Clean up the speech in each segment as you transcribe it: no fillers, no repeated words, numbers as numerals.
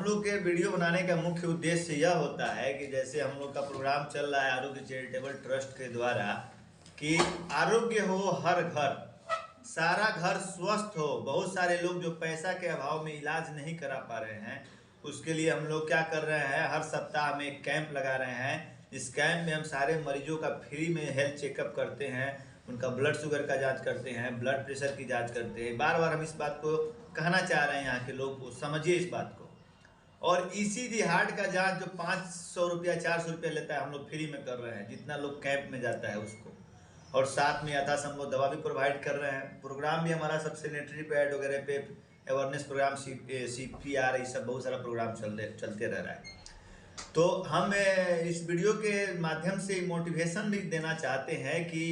हम लोग के वीडियो बनाने का मुख्य उद्देश्य यह होता है कि जैसे हम लोग का प्रोग्राम चल रहा है आरोग्य चैरिटेबल ट्रस्ट के द्वारा कि आरोग्य हो हर घर, सारा घर स्वस्थ हो। बहुत सारे लोग जो पैसा के अभाव में इलाज नहीं करा पा रहे हैं, उसके लिए हम लोग क्या कर रहे हैं, हर सप्ताह में एक कैंप लगा रहे हैं। इस कैंप में हम सारे मरीजों का फ्री में हेल्थ चेकअप करते हैं, उनका ब्लड शुगर का जांच करते हैं, ब्लड प्रेशर की जांच करते हैं। बार बार हम इस बात को कहना चाह रहे हैं, यहाँ के लोग को समझिए इस बात को। और ईसीजी हार्ट का जांच जो 500 रुपया 400 रुपया लेता है, हम लोग फ्री में कर रहे हैं, जितना लोग कैंप में जाता है उसको। और साथ में यथासंभव दवा भी प्रोवाइड कर रहे हैं। प्रोग्राम भी हमारा सब सैनिटरी पैड वगैरह पे अवेयरनेस प्रोग्राम, CPR, ये सब बहुत सारा प्रोग्राम चलते रह रहा है। तो हम इस वीडियो के माध्यम से मोटिवेशन भी देना चाहते हैं कि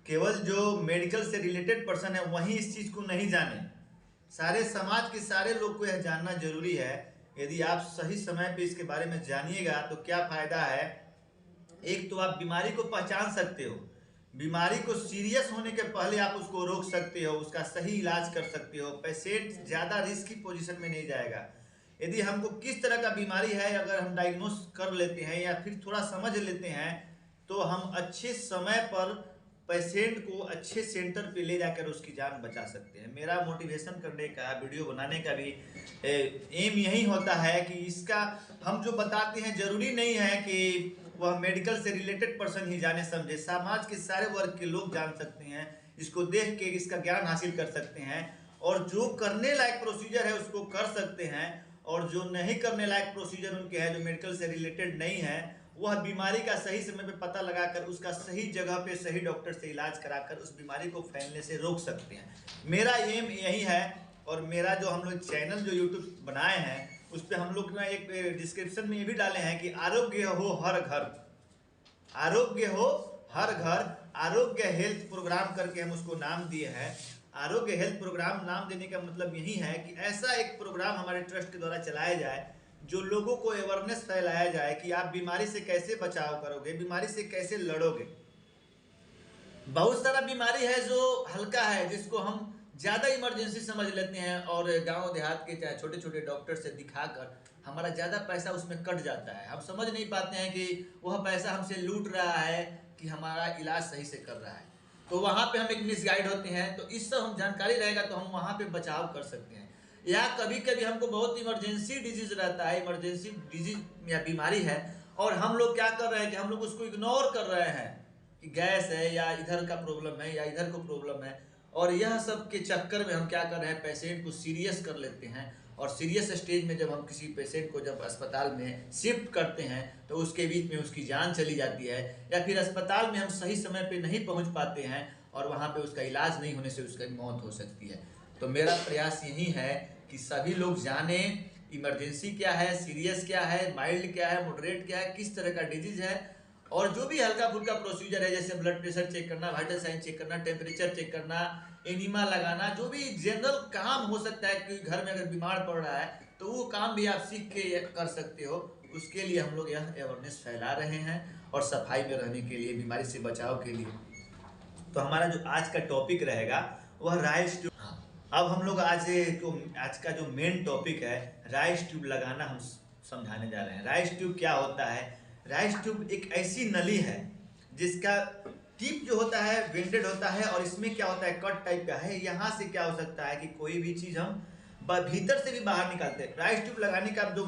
केवल जो मेडिकल से रिलेटेड पर्सन है वही इस चीज़ को नहीं जाने, सारे समाज के सारे लोग को यह जानना जरूरी है। यदि आप सही समय पे इसके बारे में जानिएगा तो क्या फायदा है। एक तो आप बीमारी को पहचान सकते हो, बीमारी को सीरियस होने के पहले आप उसको रोक सकते हो, उसका सही इलाज कर सकते हो। पेशेंट ज़्यादा रिस्की पोजीशन में नहीं जाएगा। यदि हमको किस तरह का बीमारी है अगर हम डायग्नोस कर लेते हैं या फिर थोड़ा समझ लेते हैं, तो हम अच्छे समय पर पेशेंट को अच्छे सेंटर पे ले जाकर उसकी जान बचा सकते हैं। मेरा मोटिवेशन करने का, वीडियो बनाने का भी एम यही होता है कि इसका हम जो बताते हैं जरूरी नहीं है कि वह मेडिकल से रिलेटेड पर्सन ही जाने समझे, समाज के सारे वर्ग के लोग जान सकते हैं, इसको देख के इसका ज्ञान हासिल कर सकते हैं। और जो करने लायक प्रोसीजर है उसको कर सकते हैं, और जो नहीं करने लायक प्रोसीजर उनके हैं, जो मेडिकल से रिलेटेड नहीं है, वह बीमारी का सही समय पे पता लगाकर उसका सही जगह पे सही डॉक्टर से इलाज कराकर उस बीमारी को फैलने से रोक सकते हैं। मेरा एम यही है। और मेरा जो हम लोग चैनल जो यूट्यूब बनाए हैं उस पर हम लोग ना एक डिस्क्रिप्शन में ये भी डाले हैं कि आरोग्य हो हर घर, आरोग्य हो हर घर, आरोग्य हेल्थ प्रोग्राम करके हम उसको नाम दिए हैं। आरोग्य हेल्थ प्रोग्राम नाम देने का मतलब यही है कि ऐसा एक प्रोग्राम हमारे ट्रस्ट के द्वारा चलाया जाए जो लोगों को अवेयरनेस फैलाया जाए कि आप बीमारी से कैसे बचाव करोगे, बीमारी से कैसे लड़ोगे। बहुत सारा बीमारी है जो हल्का है, जिसको हम ज़्यादा इमरजेंसी समझ लेते हैं और गांव देहात के चाहे छोटे छोटे डॉक्टर से दिखाकर हमारा ज़्यादा पैसा उसमें कट जाता है। हम समझ नहीं पाते हैं कि वह पैसा हमसे लूट रहा है कि हमारा इलाज सही से कर रहा है। तो वहाँ पे हम एक मिसगाइड होते हैं। तो इस सब हम जानकारी रहेगा तो हम वहाँ पे बचाव कर सकते हैं। या कभी कभी हमको बहुत इमरजेंसी डिजीज रहता है, इमरजेंसी डिजीज या बीमारी है, और हम लोग क्या कर रहे हैं कि हम लोग उसको इग्नोर कर रहे हैं कि गैस है या इधर का प्रॉब्लम है या इधर को प्रॉब्लम है। और यह सब के चक्कर में हम क्या कर रहे हैं, पेशेंट को सीरियस कर लेते हैं। और सीरियस स्टेज में जब हम किसी पेशेंट को जब अस्पताल में शिफ्ट करते हैं तो उसके बीच में उसकी जान चली जाती है, या फिर अस्पताल में हम सही समय पे नहीं पहुंच पाते हैं और वहाँ पे उसका इलाज नहीं होने से उसकी मौत हो सकती है। तो मेरा प्रयास यही है कि सभी लोग जाने इमरजेंसी क्या है, सीरियस क्या है, माइल्ड क्या है, मॉडरेट क्या है, किस तरह का डिजीज है। और जो भी हल्का फुल्का प्रोसीजर है, जैसे ब्लड प्रेशर चेक करना, वाइटल साइन चेक करना, टेम्परेचर चेक करना, एनीमा लगाना, जो भी जनरल काम हो सकता है कि घर में अगर बीमार पड़ रहा है तो वो काम भी आप सीख के कर सकते हो। उसके लिए हम लोग यह अवेयरनेस फैला रहे हैं और सफाई में रहने के लिए, बीमारी से बचाव के लिए। तो हमारा जो आज का टॉपिक रहेगा वह राइस ट्यूब। अब हम लोग आज का जो मेन टॉपिक है राइस ट्यूब लगाना हम समझाने जा रहे हैं। राइस ट्यूब क्या होता है? राइस ट्यूब एक ऐसी नली है जिसका टिप जो होता है वेंटेड होता है, और इसमें क्या होता है, कट टाइप का है। यहाँ से क्या हो सकता है कि कोई भी चीज़ हम भीतर से भी बाहर निकालते हैं। राइस ट्यूब लगाने का जो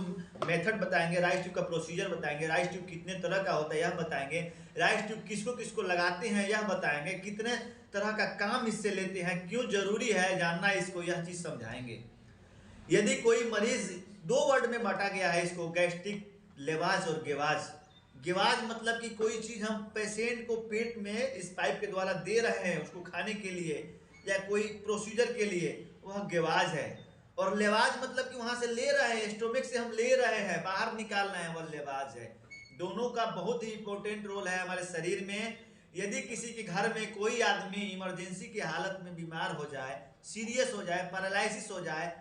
मेथड बताएंगे, राइस ट्यूब का प्रोसीजर बताएंगे, राइस ट्यूब कितने तरह का होता है यह बताएंगे, राइस ट्यूब किसको किसको लगाते हैं यह बताएंगे, कितने तरह का काम इससे लेते हैं, क्यों जरूरी है जानना इसको, यह चीज़ समझाएंगे। यदि कोई मरीज, दो वर्ड में बांटा गया है इसको, गैस्ट्रिक, लेवाज और गेवाज। गेवाज मतलब कि कोई चीज़ हम पेशेंट को पेट में इस पाइप के द्वारा दे रहे हैं उसको खाने के लिए या कोई प्रोसीजर के लिए, वह गेवाज है। और लेवाज मतलब कि वहाँ से ले रहे हैं, स्टोमिक से हम ले रहे हैं, बाहर निकाल रहे हैं, वह लेवाज है। दोनों का बहुत ही इंपॉर्टेंट रोल है हमारे शरीर में। यदि किसी के घर में कोई आदमी इमरजेंसी की हालत में बीमार हो जाए, सीरियस हो जाए, पैरालिसिस हो जाए,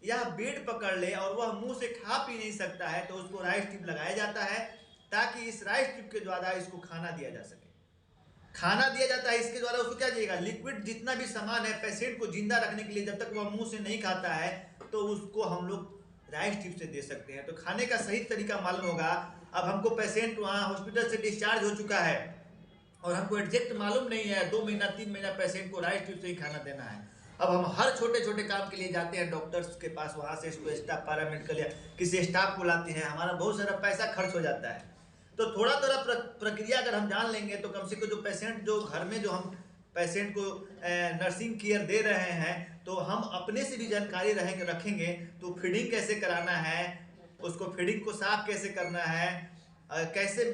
या बेड पकड़ ले और वह मुंह से खा पी नहीं सकता है, तो उसको राइस ट्यूब लगाया जाता है ताकि इस राइस ट्यूब के द्वारा इसको खाना दिया जा सके। खाना दिया जाता है इसके द्वारा, उसको क्या दिएगा, लिक्विड जितना भी सामान है पेशेंट को जिंदा रखने के लिए, जब तक वह मुंह से नहीं खाता है तो उसको हम लोग राइस ट्यूब से दे सकते हैं। तो खाने का सही तरीका मालूम होगा। अब हमको पेशेंट वहाँ हॉस्पिटल से डिस्चार्ज हो चुका है और हमको एग्जैक्ट मालूम नहीं है 2 महीना 3 महीना पेशेंट को राइस ट्यूब से ही खाना देना है। अब हम हर छोटे छोटे काम के लिए जाते हैं डॉक्टर्स के पास, वहाँ से इसको स्टाफ पैरामेडिकल या किसी स्टाफ को लाते हैं, हमारा बहुत सारा पैसा खर्च हो जाता है। तो थोड़ा थोड़ा प्रक्रिया अगर हम जान लेंगे तो कम से कम जो पेशेंट जो घर में जो हम पेशेंट को नर्सिंग केयर दे रहे हैं तो हम अपने से भी जानकारी रखेंगे तो फीडिंग कैसे कराना है, उसको फीडिंग को साफ कैसे करना है, कैसे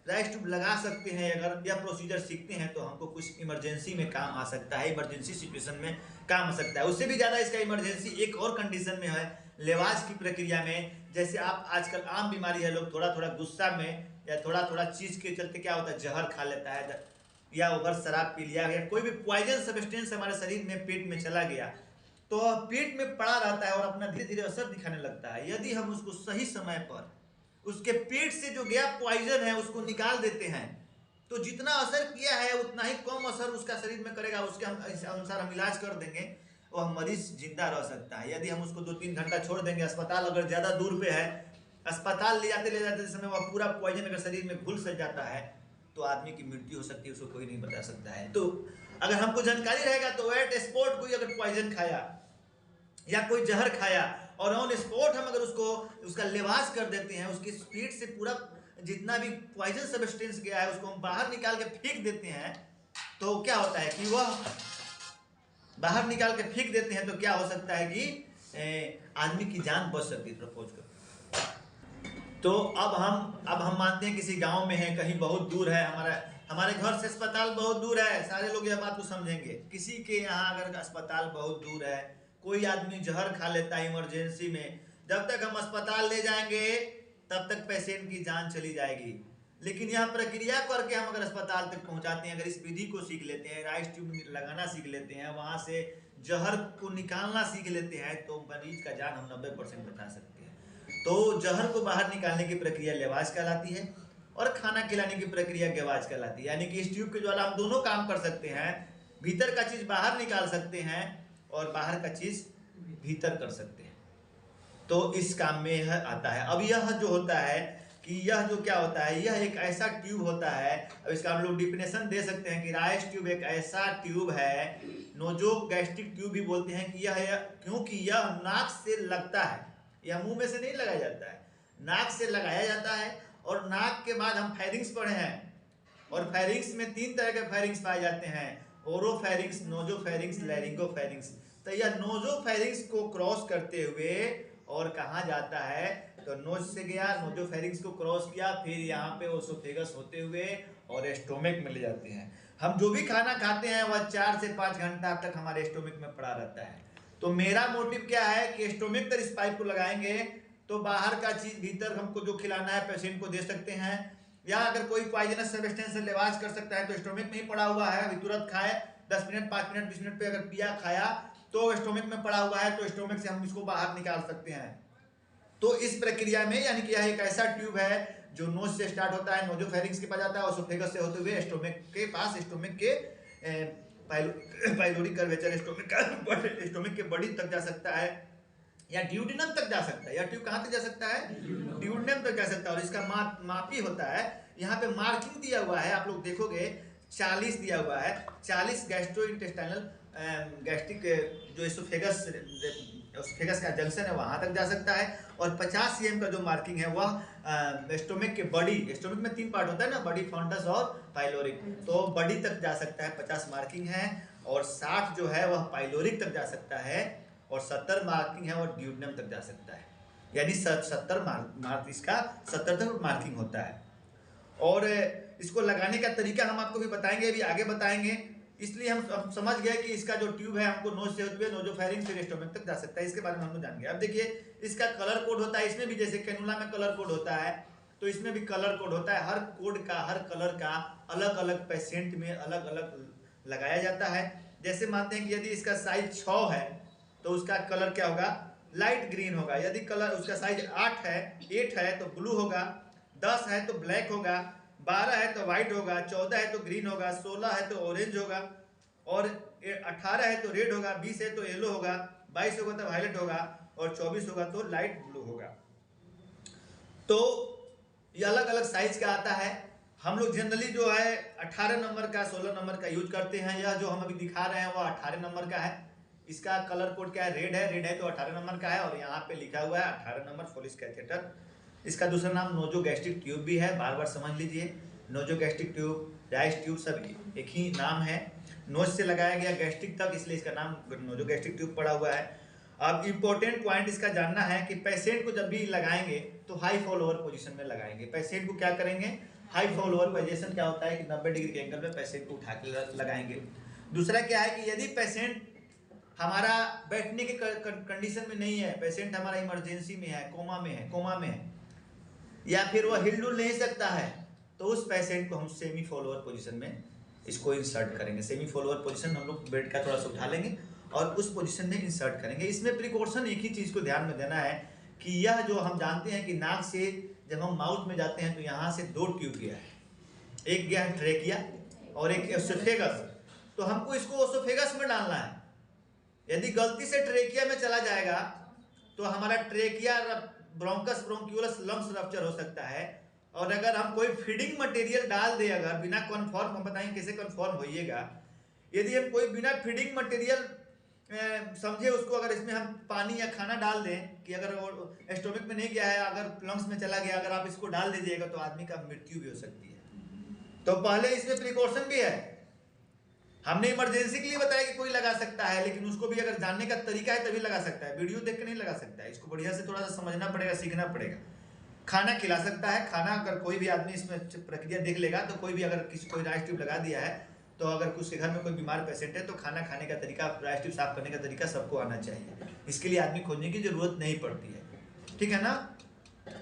राइस ट्यूब लगा सकते हैं। अगर यह प्रोसीजर सीखते हैं तो हमको कुछ इमरजेंसी में काम आ सकता है, इमरजेंसी सिचुएशन में काम आ सकता है। उससे भी ज़्यादा इसका इमरजेंसी एक और कंडीशन में है, लेवाज की प्रक्रिया में। जैसे आप आजकल आम बीमारी है, लोग थोड़ा थोड़ा गुस्सा में या थोड़ा थोड़ा चीज़ के चलते क्या होता है, जहर खा लेता है या ओवर शराब पी लिया या कोई भी पॉइजन सब्सटेंस हमारे शरीर में पेट में चला गया तो पेट में पड़ा रहता है और अपना धीरे धीरे असर दिखाने लगता है। यदि हम उसको सही समय पर उसके पेट से जो गया पॉइजन है उसको निकाल देते हैं तो जितना असर किया है उतना ही कम असर उसका शरीर में करेगा। उसके अनुसार हम इलाज कर देंगे वह मरीज जिंदा रह सकता है। यदि हम उसको 2-3 घंटा छोड़ देंगे, अस्पताल अगर ज़्यादा दूर पे है, अस्पताल ले जाते समय वह पूरा पॉइजन अगर शरीर में घुल सक जाता है तो आदमी की मृत्यु हो सकती है, उसको कोई नहीं बता सकता है। तो अगर हमको जानकारी रहेगा तो एट स्पॉट कोई अगर पॉइजन खाया या कोई जहर खाया और ऑन स्पॉट हम अगर उसका लेवास कर देते हैं, उसकी स्पीड से पूरा जितना भी पॉइजन सब्सटेंस गया है उसको हम बाहर निकाल के फेंक देते हैं तो क्या होता है कि वह बाहर निकाल के फेंक देते हैं तो क्या हो सकता है कि आदमी की जान बच सकती है। प्रपोज कर तो अब हम मानते हैं किसी गांव में है, कहीं बहुत दूर है, हमारे घर से अस्पताल बहुत दूर है, सारे लोग यह बात को समझेंगे। किसी के यहाँ अगर अस्पताल बहुत दूर है, कोई आदमी जहर खा लेता है इमरजेंसी में, जब तक हम अस्पताल ले जाएंगे तब तक पेशेंट की जान चली जाएगी। लेकिन यह प्रक्रिया करके हम अगर अस्पताल तक पहुंचाते हैं, अगर इस विधि को सीख लेते हैं, राइस ट्यूब लगाना सीख लेते हैं, वहां से जहर को निकालना सीख लेते हैं तो मरीज का जान हम 90% बचा सकते हैं। तो जहर को बाहर निकालने की प्रक्रिया लेवाज कहलाती है और खाना खिलाने की प्रक्रिया गेवाज कहलाती है। यानी कि इस ट्यूब के द्वारा हम दोनों काम कर सकते हैं, भीतर का चीज बाहर निकाल सकते हैं और बाहर का चीज भीतर कर सकते हैं। तो इस काम में यह आता है। अब यह जो होता है कि यह जो क्या होता है, यह एक ऐसा ट्यूब होता है, अब इसका हम लोग डिफिनेशन दे सकते हैं कि राइस ट्यूब एक ऐसा ट्यूब है, नोजो गैस्ट्रिक ट्यूब भी बोलते हैं कि यह क्योंकि यह नाक से लगता है, यह मुंह में से नहीं लगाया जाता है, नाक से लगाया जाता है। और नाक के बाद हम फेरिंग्स पढ़े हैं और फेरिंग्स में 3 तरह के फेरिंग्स पाए जाते हैं, ओरोफेरिंग्स, नोजोफेरिंग्स, लैरिंगोफेरिंग्स। तो यह नोजोफेरिंग्स को क्रॉस करते हुए और कहाँ जाता है तो नोज से गया, नोजोफेरिंग्स को क्रॉस किया, फिर यहाँ पे ओसोफेगस होते हुए और स्टोमिक में ले जाते हैं। हम जो भी खाना खाते हैं वह 4 से 5 घंटा तक हमारे स्टोमिक में पड़ा रहता है। तो मेरा मोटिव क्या है कि स्टोमिक तक इस पाइप को लगाएंगे तो बाहर का चीज भीतर हमको जो खिलाना है पेशेंट को दे सकते हैं, या अगर कोई पॉइजनस सब्सटेंस से लेवाज कर सकता है तो स्टोमिक में ही पड़ा हुआ है, अभी तुरंत खाए, 10 मिनट 5 मिनट 20 मिनट पे अगर पिया खाया तो स्टोमिक में पड़ा हुआ है तो स्टोमिक से हम इसको बाहर निकाल सकते हैं। तो इस प्रक्रिया में यानी कि यह एक ऐसा ट्यूब है जो नोज से स्टार्ट होता है, नोजोफेरिंग्स के पास जाता है, ओसोफेगस से होते हुए स्टोमिक के पास, स्टोमिक के पाइलोरी कर्वेचर स्टोमिक के बॉडी तक जा सकता है या ड्यूडेनम तक जा सकता है। या ट्यूब कहाँ तक जा सकता है, ड्यूडेनम तक जा सकता है। और इसका मापी होता है, यहाँ पे मार्किंग दिया हुआ है, आप लोग देखोगे 40 दिया हुआ है, 40 गैस्ट्रो इंटेस्टाइनल गैस्ट्रिक जो एसोफेगस का जंक्शन है वहां तक जा सकता है। और 50 cm का जो मार्किंग है वह स्टोमिक के बॉडी, स्टोमिक में 3 पार्ट होता है ना, बॉडी, फॉन्टस और पाइलोरिक, तो बॉडी तक जा सकता है, 50 मार्किंग है। और 60 जो है वह पाइलोरिक तक जा सकता है और 70 मार्किंग है और ड्यूडेनम तक जा सकता है। यानी 70 इसका 70 तक मार्किंग होता है। और इसको लगाने का तरीका हम आपको भी बताएंगे, अभी आगे बताएंगे। इसलिए हम समझ गए कि इसका जो ट्यूब है हमको नोज से होते हुए नोजोफेरिंग्स से स्टोमिक तक जा सकता है, इसके बारे में हम लोग जान गए। अब देखिए इसका कलर कोड होता है, इसमें भी जैसे कैनुला में कलर कोड होता है तो इसमें भी कलर कोड होता है। हर कोड का, हर कलर का अलग अलग पेशेंट में अलग अलग लगाया जाता है। जैसे मानते हैं कि यदि इसका साइज 6 है तो उसका कलर क्या होगा, लाइट ग्रीन होगा। यदि कलर उसका साइज 8 है तो ब्लू होगा, 10 है तो ब्लैक होगा, 12 है तो व्हाइट होगा, 14 है तो ग्रीन होगा, 16 है तो ऑरेंज होगा, और 18 है तो रेड होगा, 20 है तो येलो होगा, 22 होगा तो वायलेट होगा, और 24 होगा तो लाइट ब्लू होगा। तो ये अलग अलग साइज का आता है। हम लोग जनरली जो है 18 नंबर का 16 नंबर का यूज करते हैं। यह जो हम अभी दिखा रहे हैं वो 18 नंबर का है। इसका कलर कोड क्या है, रेड है तो 18 नंबर का है, और यहाँ पे लिखा हुआ है 18 नंबर फोलिस कैथेटर। इसका दूसरा नाम नोजोगैस्ट्रिक ट्यूब भी है, बार बार समझ लीजिए। नोजोगैस्ट्रिक ट्यूब, राइस ट्यूब सब एक ही नाम है। नोज से लगाया गया गैस्ट्रिक तक, इसलिए इसका नाम नोजोगैस्ट्रिक ट्यूब पड़ा हुआ है। अब इंपॉर्टेंट पॉइंट इसका जानना है कि पेशेंट को जब भी लगाएंगे तो हाई फॉलोअर पोजीशन में लगाएंगे। पेशेंट को क्या करेंगे, हाई फॉलोअर पोजीशन क्या होता है कि 90 डिग्री के एंगल में पेशेंट को उठा के लगाएंगे। दूसरा क्या है कि यदि पेशेंट हमारा बैठने के कंडीशन में नहीं है, पेशेंट हमारा इमरजेंसी में है, कोमा में है, या फिर वह हिल डुल नहीं सकता है, तो उस पेशेंट को हम सेमी फॉलोअर पोजीशन में इसको इंसर्ट करेंगे। सेमी फॉलोअर पोजीशन हम लोग बेड का थोड़ा सा उठा लेंगे और उस पोजीशन में इंसर्ट करेंगे। इसमें प्रिकॉशन एक ही चीज़ को ध्यान में देना है कि यह जो हम जानते हैं कि नाक से जब हम माउथ में जाते हैं तो यहाँ से 2 ट्यूब गया है, एक गया है ट्रेकिया और एक एसोफेगस। तो हमको इसको एसोफेगस में डालना है। यदि गलती से ट्रेकिया में चला जाएगा तो हमारा ट्रेकिया ब्रोंकस ब्रोंक्यूलस लंग्स रप्चर हो सकता है। और अगर हम कोई फीडिंग मटेरियल डाल दे, अगर बिना कन्फर्म, हम बताएंगे कैसे कन्फर्म होइएगा, यदि हम कोई बिना फीडिंग मटेरियल समझे उसको, अगर इसमें हम पानी या खाना डाल दें कि अगर वो स्टोमक में नहीं गया है, अगर लंग्स में चला गया, अगर आप इसको डाल दीजिएगा तो आदमी का मृत्यु भी हो सकती है। तो पहले इसमें प्रिकॉशन भी है। हमने इमरजेंसी के लिए बताया कि कोई लगा सकता है, लेकिन उसको भी अगर जानने का तरीका है तभी लगा सकता है, वीडियो देख के नहीं लगा सकता है। इसको बढ़िया से थोड़ा सा समझना पड़ेगा, सीखना पड़ेगा। खाना खिला सकता है, खाना अगर कोई भी आदमी इसमें प्रक्रिया देख लेगा तो कोई भी, अगर किसी कोई राइस ट्यूब लगा दिया है तो अगर उसके घर में कोई बीमार पेशेंट है तो खाना खाने का तरीका, राइस ट्यूब साफ करने का तरीका सबको आना चाहिए। इसके लिए आदमी खोजने की जरूरत नहीं पड़ती है, ठीक है ना।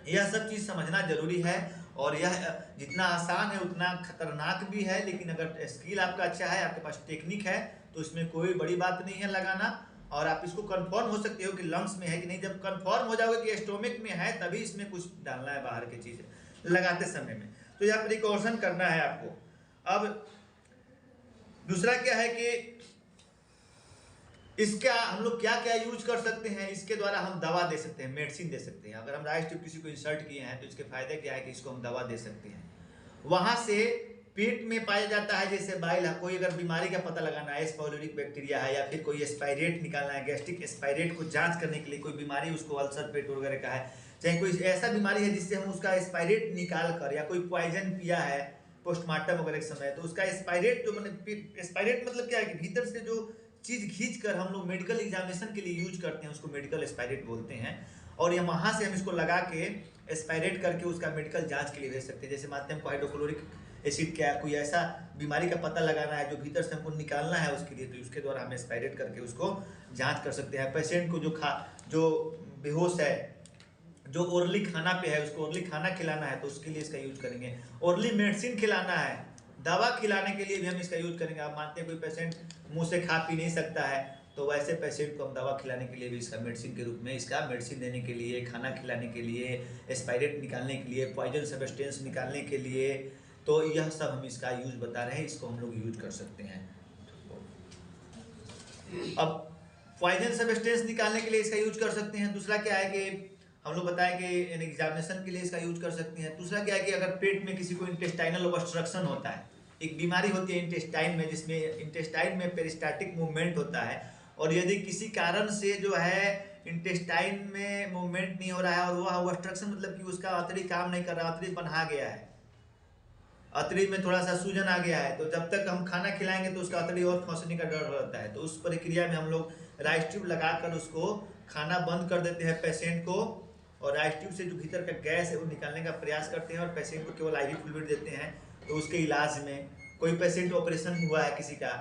यह सब चीज़ समझना जरूरी है, और यह जितना आसान है उतना खतरनाक भी है। लेकिन अगर स्किल आपका अच्छा है, आपके पास टेक्निक है, तो इसमें कोई बड़ी बात नहीं है लगाना। और आप इसको कंफर्म हो सकते हो कि लंग्स में है कि नहीं। जब कंफर्म हो जाओगे कि स्टोमक में है तभी इसमें कुछ डालना है बाहर की चीज़ें लगाते समय में। तो यह प्रिकॉशन करना है आपको। अब दूसरा क्या है कि इसका हम लोग क्या क्या यूज कर सकते हैं। इसके द्वारा हम दवा दे सकते हैं, मेडिसिन दे सकते हैं। अगर हम राइस ट्यूब किसी को इंसर्ट किए हैं तो इसके फायदे क्या है कि इसको हम दवा दे सकते हैं। वहां से पेट में पाया जाता है, जैसे बाइल, कोई अगर बीमारी का पता लगाना है, एस पाइलोरी बैक्टीरिया है, या फिर कोई एस्पायरेट निकालना है, गैस्ट्रिक एस्पायरेट को जांच करने के लिए, कोई बीमारी उसको अल्सर पेट वगैरह का है, चाहे कोई ऐसा बीमारी है जिससे हम उसका एस्पायरेट निकाल कर, या कोई पॉइजन पिया है पोस्टमार्टम वगैरह के समय, तो उसका एस्पायरेट जो एस्पायरेट मतलब क्या है कि भीतर से जो चीज खींच कर हम लोग मेडिकल एग्जामिनेशन के लिए यूज करते हैं, उसको मेडिकल एस्पायरेट बोलते हैं। और ये वहां से हम इसको लगा के एस्पायरेट करके उसका मेडिकल जांच के लिए भेज सकते हैं। जैसे माध्यम को हाइड्रोक्लोरिक एसिड क्या, कोई ऐसा बीमारी का पता लगाना है जो भीतर से हमको निकालना है उसके लिए, तो उसके द्वारा हम एस्पायरेट करके उसको जांच कर सकते हैं। पेशेंट को जो बेहोश है, जो ओरली खाना पे है, उसको ओरली खाना खिलाना है तो उसके लिए इसका यूज करेंगे। ओरली मेडिसिन खिलाना है, दवा खिलाने के लिए भी हम इसका यूज करेंगे। आप मानते हैं कोई पेशेंट मुंह से खा पी नहीं सकता है, तो वैसे पेशेंट को हम दवा खिलाने के लिए भी इसका मेडिसिन के रूप में, इसका मेडिसिन देने के लिए, खाना खिलाने के लिए, एस्पायरेट निकालने के लिए, पॉइजन सब्सटेंस निकालने के लिए, तो यह सब हम इसका यूज बता रहे हैं। इसको हम लोग यूज कर सकते हैं। अब पॉइजन सब्सटेंस निकालने के लिए इसका यूज कर सकते हैं। दूसरा क्या है कि हम लोग बताएं कि एग्जामिनेशन के लिए इसका यूज कर सकते हैं। दूसरा क्या है कि अगर पेट में किसी को इंटेस्टाइनल ऑब्स्ट्रक्शन होता है, एक बीमारी होती है इंटेस्टाइन में, जिसमें इंटेस्टाइन में पेरिस्टाल्टिक मूवमेंट होता है, और यदि किसी कारण से जो है इंटेस्टाइन में मूवमेंट नहीं हो रहा है, और वह ऑब्स्ट्रक्शन मतलब कि उसका अतरी काम नहीं कर रहा, अतरी बन्हा गया है, अतरी में थोड़ा सा सूजन आ गया है, तो जब तक हम खाना खिलाएंगे तो उसका अतरी और फंसने का डर रहता है। तो उस प्रक्रिया में हम लोग राइस ट्यूब लगाकर उसको खाना बंद कर देते हैं पेशेंट को, और राइस ट्यूब से जो भीतर का गैस है वो निकालने का प्रयास करते हैं, और पेशेंट को केवल आईवी फ्लूइड देते हैं। तो उसके इलाज में कोई पेशेंट ऑपरेशन हुआ है किसी का,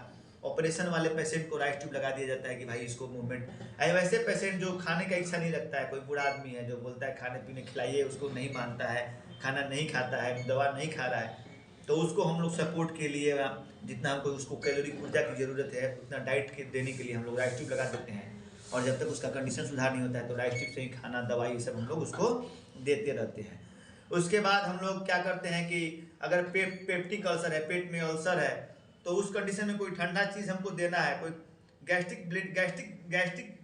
ऑपरेशन वाले पेशेंट को राइस ट्यूब लगा दिया जाता है कि भाई इसको मूवमेंट। वैसे पेशेंट जो खाने का इच्छा नहीं रखता है, कोई बूढ़ा आदमी है जो बोलता है खाने पीने खिलाइए, उसको नहीं मानता है, खाना नहीं खाता है, दवा नहीं खा रहा है, तो उसको हम लोग सपोर्ट के लिए जितना हमको उसको कैलोरी ऊर्जा की ज़रूरत है उतना डाइट के देने के लिए हम लोग राइस ट्यूब लगा देते हैं। और जब तक उसका कंडीशन सुधार नहीं होता है तो राइस ट्यूब से ही खाना, दवाई, ये सब हम लोग उसको देते रहते हैं। उसके बाद हम लोग क्या करते हैं कि अगर पेप्टिक अल्सर है, पेट में अल्सर है, तो उस कंडीशन में कोई ठंडा चीज़ हमको देना है, कोई गैस्ट्रिक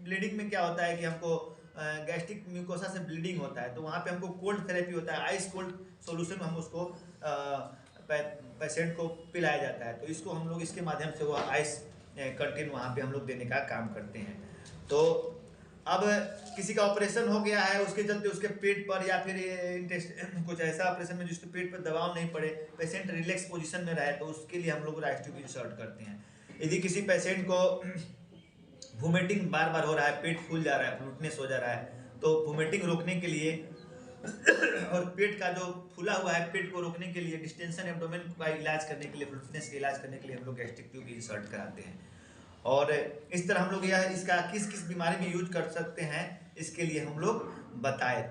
ब्लीडिंग में क्या होता है कि हमको गैस्ट्रिक म्यूकोसा से ब्लीडिंग होता है, तो वहाँ पे हमको कोल्ड थेरेपी होता है, आइस कोल्ड सॉल्यूशन हम उसको पेशेंट को पिलाया जाता है। तो इसको हम लोग इसके माध्यम से वो आइस कंटेन वहाँ पे हम लोग देने का काम करते हैं। तो अब किसी का ऑपरेशन हो गया है, उसके चलते उसके पेट पर या फिर कुछ ऐसा ऑपरेशन में जिसके पेट पर दबाव नहीं पड़े, पेशेंट रिलैक्स पोजीशन में रहे, तो उसके लिए हम लोग राइस ट्यूब इंसर्ट करते हैं। यदि किसी पेशेंट को वोमिटिंग बार बार हो रहा है, पेट फूल जा रहा है, फ्लूटनेस हो जा रहा है, तो वोमिटिंग रोकने के लिए और पेट का जो फूला हुआ है पेट को रोकने के लिए, डिस्टेंशन एब्डोमेन का इलाज करने के लिए, फ्लूटनेस का इलाज करने के लिए हम लोग गैस्ट्रिक ट्यूब इंसर्ट कराते हैं। और इस तरह हम लोग यह इसका किस किस बीमारी में यूज कर सकते हैं इसके लिए हम लोग बताए।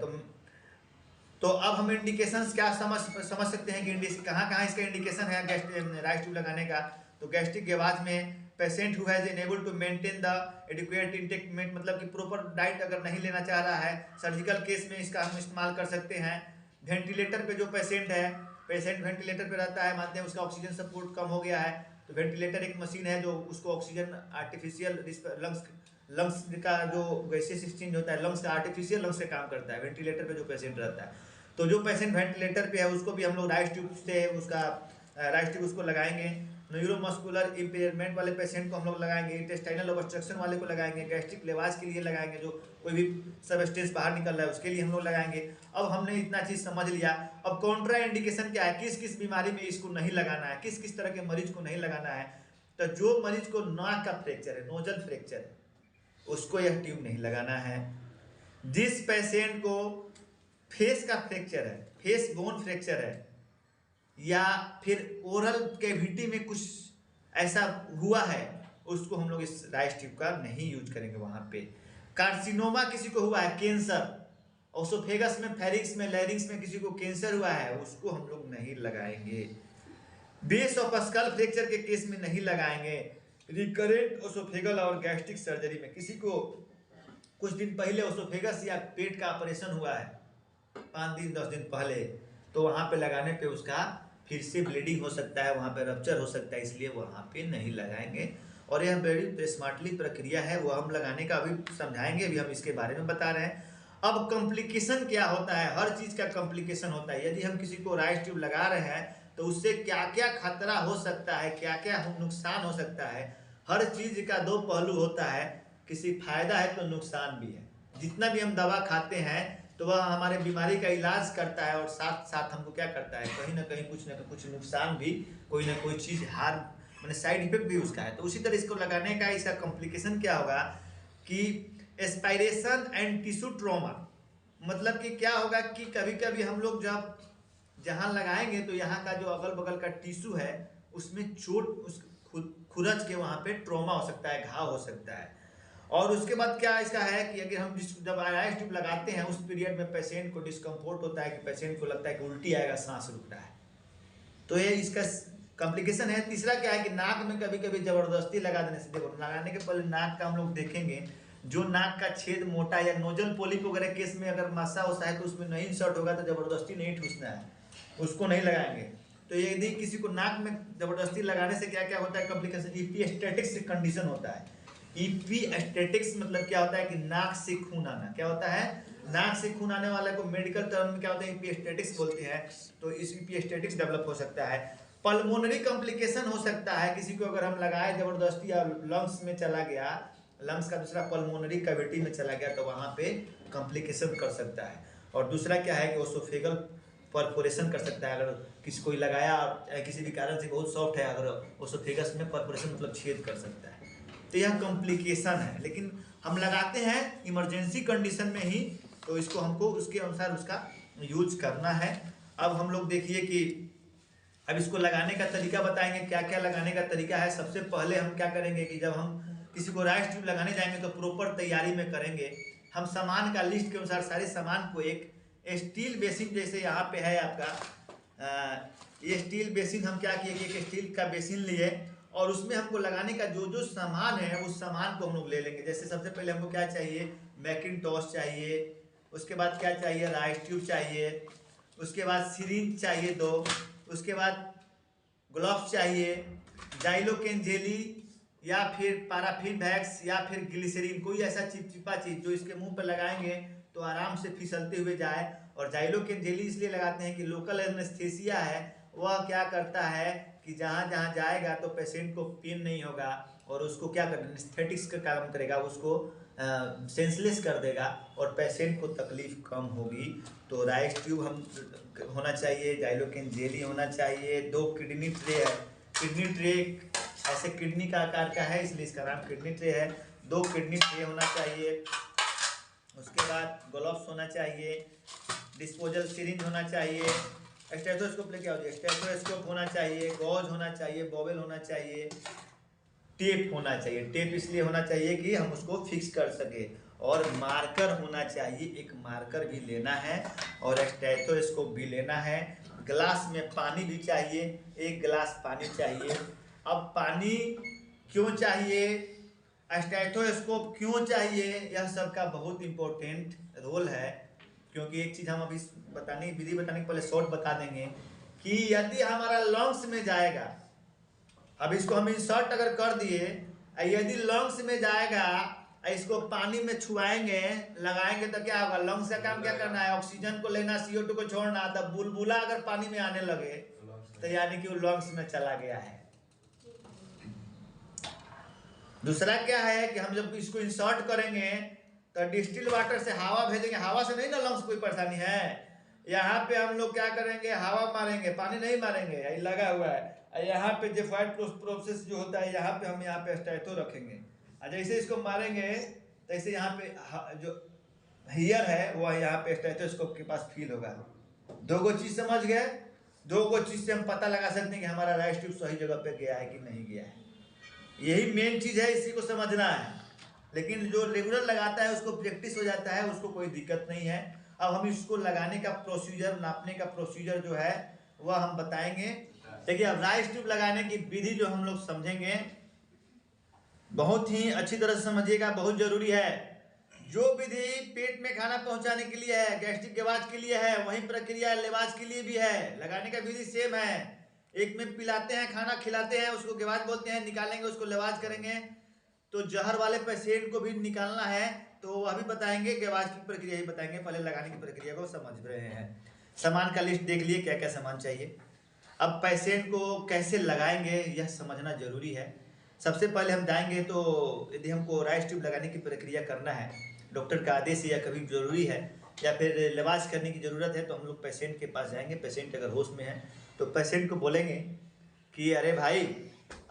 तो अब हम इंडिकेशंस क्या समझ सकते हैं कि कहाँ इसका इंडिकेशन है राइस ट्यूब लगाने का। तो गैस्ट्रिक गेवाज में patient who has enable to maintain the adequate intake, मतलब कि प्रॉपर डाइट अगर नहीं लेना चाह रहा है, सर्जिकल केस में इसका हम इस्तेमाल कर सकते हैं। वेंटिलेटर पे जो पेशेंट है, पेशेंट वेंटिलेटर पे रहता है, मानते हैं उसका ऑक्सीजन सपोर्ट कम हो गया है, तो वेंटिलेटर एक मशीन है जो उसको ऑक्सीजन आर्टिफिशियल लंग्स का जो गैसेस एक्सचेंज होता है, लंग्स का आर्टिफिशियल लंग्स से काम करता है वेंटिलेटर पे जो पेशेंट रहता है। तो जो पेशेंट वेंटिलेटर पे है उसको भी हम लोग राइस ट्यूब से राइस ट्यूब उसको लगाएंगे। न्यूरोमस्कुलर इम्पेयरमेंट वाले पेशेंट को हम लोग लगाएंगे, इंटेस्टाइनल ऑब्स्ट्रक्शन वाले को लगाएंगे, गैस्ट्रिक लेवाज के लिए लगाएंगे, जो कोई भी सबस्टेंस बाहर निकल रहा है उसके लिए हम लोग लगाएंगे। अब हमने इतना चीज़ समझ लिया, अब कॉन्ट्रा इंडिकेशन क्या है, किस किस बीमारी में इसको नहीं लगाना है, किस किस तरह के मरीज को नहीं लगाना है। तो जो मरीज को नाक का फ्रैक्चर है, नोजल फ्रैक्चर है, उसको यह ट्यूब नहीं लगाना है। जिस पेशेंट को फेस का फ्रैक्चर है, फेस बोन फ्रैक्चर है, या फिर ओरल कैविटी में कुछ ऐसा हुआ है, उसको हम लोग इस राइस ट्यूब का नहीं यूज करेंगे वहां पे। कार्सिनोमा किसी को हुआ है, कैंसर, ओसोफेगस में, फेरिक्स में, लैरिंग्स में किसी को कैंसर हुआ है, उसको हम लोग नहीं लगाएंगे। बेस ऑफ स्कल फ्रैक्चर के केस में नहीं लगाएंगे। रिकरेंट ओसोफेगल और गैस्ट्रिक सर्जरी में किसी को कुछ दिन पहले ओसोफेगस या पेट का ऑपरेशन हुआ है 5 दिन 10 दिन पहले, तो वहां पे लगाने पे उसका फिर से ब्लीडिंग हो सकता है, वहाँ पे रप्चर हो सकता है, इसलिए वहाँ पे नहीं लगाएंगे। और यह बड़ी स्मार्टली प्रक्रिया है, वो हम लगाने का अभी समझाएंगे, अभी हम इसके बारे में बता रहे हैं। अब कॉम्प्लिकेशन क्या होता है, हर चीज़ का कॉम्प्लिकेशन होता है। यदि हम किसी को राइस ट्यूब लगा रहे हैं तो उससे क्या क्या खतरा हो सकता है, क्या क्या नुकसान हो सकता है। हर चीज़ का दो पहलू होता है, किसी फायदा है तो नुकसान भी है। जितना भी हम दवा खाते हैं तो वह हमारे बीमारी का इलाज करता है और साथ साथ हमको क्या करता है, कहीं ना कहीं कुछ ना कुछ नुकसान भी, कोई ना कोई चीज़ मैंने साइड इफेक्ट भी उसका है। तो उसी तरह इसको लगाने का इसका कॉम्प्लिकेशन क्या होगा कि एस्पायरेशन एंड टिश्यू ट्रॉमा, मतलब कि क्या होगा कि कभी कभी हम लोग जब जहाँ लगाएंगे तो यहाँ का जो अगल बगल का टिश्यू है उसमें चोट खुरच के वहाँ पे ट्रॉमा हो सकता है, घाव हो सकता है। और उसके बाद क्या इसका है कि अगर हम जब राइस ट्यूब लगाते हैं उस पीरियड में पेशेंट को डिस्कम्फोर्ट होता है, कि पेशेंट को लगता है कि उल्टी आएगा, सांस रुकता है, तो ये इसका कॉम्प्लिकेशन है। तीसरा क्या है कि नाक में कभी कभी जबरदस्ती लगा देने से, देखो लगाने के पहले नाक का हम लोग देखेंगे, जो नाक का छेद मोटा या नोजल पोलिप वगैरह केस में अगर मस्सा वसा है तो उसमें नहीं इंसर्ट होगा, तो जबरदस्ती नहीं ठूसना है, उसको नहीं लगाएंगे। तो यदि किसी को नाक में जबरदस्ती लगाने से क्या क्या होता है कॉम्प्लिकेशन, ईपीएस्टेटिक्स कंडीशन होता है। ईपीएस्टेटिक्स मतलब क्या होता है कि नाक से खून आना, क्या होता है, नाक से खून आने वाले को मेडिकल टर्म में क्या होता है, ईपीएस्टेटिक्स बोलते हैं। तो इस ईपीएस्टेटिक्स डेवलप हो सकता है। पल्मोनरी कॉम्प्लिकेशन हो सकता है, किसी को अगर हम लगाए जबरदस्ती या लंग्स में चला गया, लंग्स का दूसरा पल्मोनरी कैविटी में चला गया, तो वहाँ पे कॉम्प्लिकेशन कर सकता है। और दूसरा क्या है कि ओसोफेगल परफोरेशन कर सकता है, अगर किसी कोई लगाया किसी भी कारण से बहुत सॉफ्ट है, अगर ओसोफेगस में परफोरेशन मतलब छेद कर सकता है, तो यह कॉम्प्लिकेशन है। लेकिन हम लगाते हैं इमरजेंसी कंडीशन में ही, तो इसको हमको उसके अनुसार उसका यूज करना है। अब हम लोग देखिए कि अब इसको लगाने का तरीका बताएंगे, क्या क्या लगाने का तरीका है। सबसे पहले हम क्या करेंगे कि जब हम किसी को राइस ट्यूब लगाने जाएंगे तो प्रॉपर तैयारी में करेंगे। हम सामान का लिस्ट के अनुसार सारे सामान को, एक स्टील बेसिन जैसे यहाँ पे है आपका, ये स्टील बेसिन हम क्या किए कि एक स्टील का बेसिन लिए और उसमें हमको लगाने का जो जो सामान है उस सामान को हम लोग ले लेंगे। जैसे सबसे पहले हमको क्या चाहिए, मैकिनटॉश चाहिए, उसके बाद क्या चाहिए, राइस ट्यूब चाहिए, उसके बाद सिरिंज चाहिए 2, उसके बाद ग्लव्स चाहिए, जाइलोकेन जेली या फिर पैराफिन वैक्स या फिर ग्लिसरीन, कोई ऐसा चिपचिपा चीज जो इसके मुंह पर लगाएंगे तो आराम से फिसलते हुए जाए। और जाइलोकेन जेली इसलिए लगाते हैं कि लोकल एनेस्थीसिया है, वह क्या करता है कि जहाँ जहाँ जाएगा तो पेशेंट को पेन नहीं होगा और उसको क्या कर एनेस्थेटिक्स का काम करेगा, उसको सेंसलेस कर देगा और पेशेंट को तकलीफ कम होगी। तो राइस ट्यूब हम होना चाहिए, जाइलोकेन जेली होना चाहिए, 2 किडनी ट्रे है, किडनी ट्रे ऐसे किडनी का आकार का है इसलिए इसका नाम किडनी ट्रे है, 2 किडनी ट्रे होना चाहिए। उसके बाद ग्लव्स होना चाहिए, डिस्पोजल सिरिंज होना चाहिए, स्टेथोस्कोप लेके आओ, स्टेथोस्कोप होना चाहिए, गॉज होना चाहिए, बॉबल होना चाहिए, टेप होना चाहिए। टेप इसलिए होना चाहिए कि हम उसको फिक्स कर सके, और मार्कर होना चाहिए, एक मार्कर भी लेना है और स्टेथोस्कोप भी लेना है। ग्लास में पानी भी चाहिए, 1 गिलास पानी चाहिए। अब पानी क्यों चाहिए, स्टेथोस्कोप क्यों चाहिए, यह सब का बहुत इंपॉर्टेंट रोल है। क्योंकि एक चीज़ हम अभी विधि बताने के पहले शॉर्ट बता देंगे कि यदि हमारा लंग्स में जाएगा, अब इसको हम इंसर्ट अगर कर दिए, यदि लंग्स में जाएगा, इसको पानी में छुआएंगे लगाएंगे तो क्या होगा, लंग्स का काम क्या करना है, ऑक्सीजन को लेना, CO2 को छोड़ना। तब बुलबुला अगर पानी में आने लगे तो यानी कि वो लंग्स में चला गया है। दूसरा क्या है कि हम जब इसको इंसर्ट करेंगे तो डिस्टिल वाटर से हवा भेजेंगे, हवा से नहीं ना लंग्स कोई परेशानी है। यहाँ पे हम लोग क्या करेंगे, हवा मारेंगे, पानी नहीं मारेंगे, यही लगा हुआ है। यहाँ पे जेफाइड प्रोसेस जो होता है, यहाँ पे हम यहाँ पे स्टेथो रखेंगे, और जैसे इसको मारेंगे तैसे यहाँ पे जो हियर है वो यहाँ पे स्टेथोस्कोप के पास फील होगा। 2 चीज समझ गए, 2 चीज से हम पता लगा सकते हैं कि हमारा राइस ट्यूब सही जगह पे गया है कि नहीं गया है। यही मेन चीज है, इसी को समझना है। लेकिन जो रेगुलर लगाता है उसको प्रैक्टिस हो जाता है, उसको कोई दिक्कत नहीं है। अब हम इसको लगाने का प्रोसीजर, नापने का प्रोसीजर जो है वह हम बताएंगे। देखिए, अब राइस ट्यूब लगाने की विधि जो हम लोग समझेंगे, बहुत ही अच्छी तरह से समझिएगा, बहुत जरूरी है। जो विधि पेट में खाना पहुंचाने के लिए है, गैस्ट्रिक गेवाज के लिए है, वही प्रक्रिया लेवाज के लिए भी है। लगाने का विधि सेम है। एक में पिलाते हैं, खाना खिलाते हैं, उसको गेवाज बोलते हैं, निकालेंगे उसको लेवाज करेंगे। तो जहर वाले पेशेंट को भी निकालना है तो अभी बताएंगे, गेवाज की प्रक्रिया ही बताएंगे, पहले लगाने की प्रक्रिया को समझ रहे हैं। सामान का लिस्ट देख लिए, क्या क्या सामान चाहिए। अब पेशेंट को कैसे लगाएंगे यह समझना जरूरी है। सबसे पहले हम जाएंगे तो यदि हमको राइस ट्यूब लगाने की प्रक्रिया करना है, डॉक्टर का आदेश या कभी जरूरी है या फिर लेवाज करने की ज़रूरत है, तो हम लोग पेशेंट के पास जाएंगे। पेशेंट अगर होश में है तो पेशेंट को बोलेंगे कि अरे भाई,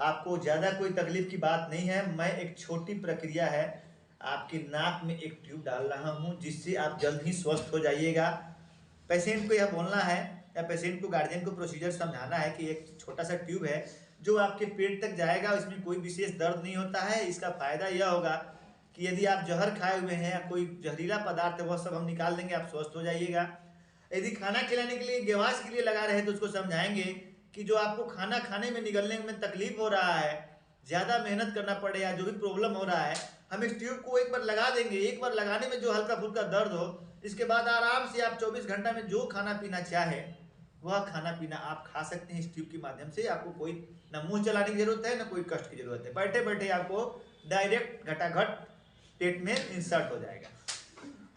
आपको ज़्यादा कोई तकलीफ की बात नहीं है, मैं एक छोटी प्रक्रिया है, आपकी नाक में एक ट्यूब डाल रहा हूँ जिससे आप जल्द ही स्वस्थ हो जाइएगा। पेशेंट को यह बोलना है या पेशेंट को, गार्जियन को प्रोसीजर समझाना है कि एक छोटा सा ट्यूब है जो आपके पेट तक जाएगा, इसमें कोई विशेष दर्द नहीं होता है। इसका फायदा यह होगा कि यदि आप जहर खाए हुए हैं या कोई जहरीला पदार्थ है, वह सब हम निकाल देंगे, आप स्वस्थ हो जाइएगा। यदि खाना खिलाने के लिए, गेवास के लिए लगा रहे हैं, तो उसको समझाएंगे कि जो आपको खाना खाने में, निगलने में तकलीफ हो रहा है, ज़्यादा मेहनत करना पड़े या जो भी प्रॉब्लम हो रहा है, हम इस ट्यूब को एक बार लगा देंगे। एक बार लगाने में जो हल्का फुल्का दर्द हो, इसके बाद आराम से आप 24 घंटा में जो खाना पीना चाहे वह खाना पीना आप खा सकते हैं इस ट्यूब के माध्यम से। आपको कोई ना मुंह चलाने की जरूरत है, ना कोई कष्ट की जरूरत है। बैठे बैठे आपको डायरेक्ट घटाघट पेट में इंसर्ट हो जाएगा।